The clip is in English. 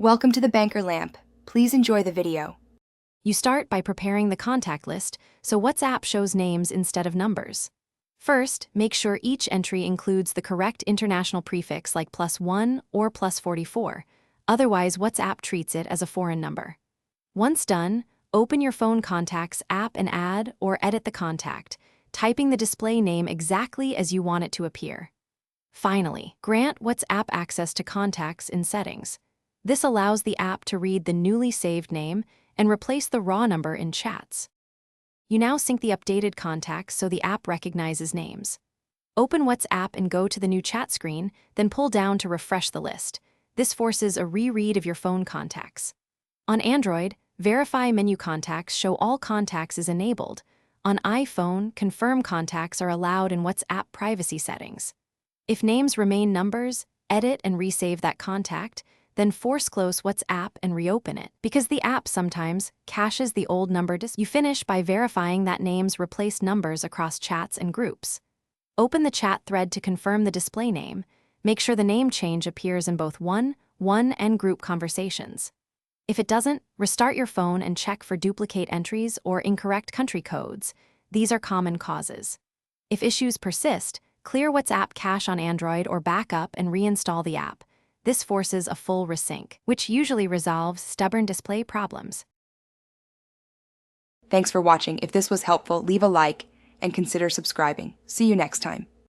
Welcome to the Banker Lamp. Please enjoy the video. You start by preparing the contact list so WhatsApp shows names instead of numbers. First, make sure each entry includes the correct international prefix like +1 or +44, otherwise WhatsApp treats it as a foreign number. Once done, open your phone contacts app and add or edit the contact, typing the display name exactly as you want it to appear. Finally, grant WhatsApp access to contacts in settings. This allows the app to read the newly saved name and replace the raw number in chats. You now sync the updated contacts so the app recognizes names. Open WhatsApp and go to the new chat screen, then pull down to refresh the list. This forces a reread of your phone contacts. On Android, Verify Menu Contacts show all contacts is enabled. On iPhone, Confirm Contacts are allowed in WhatsApp privacy settings. If names remain numbers, edit and resave that contact, then force close WhatsApp and reopen it, because the app sometimes caches the old number. You finish by verifying that names replace numbers across chats and groups. Open the chat thread to confirm the display name. Make sure the name change appears in both one and group conversations. If it doesn't, restart your phone and check for duplicate entries or incorrect country codes. These are common causes. If issues persist, clear WhatsApp cache on Android or back up and reinstall the app. This forces a full resync, which usually resolves stubborn display problems. Thanks for watching. If this was helpful, leave a like and consider subscribing. See you next time.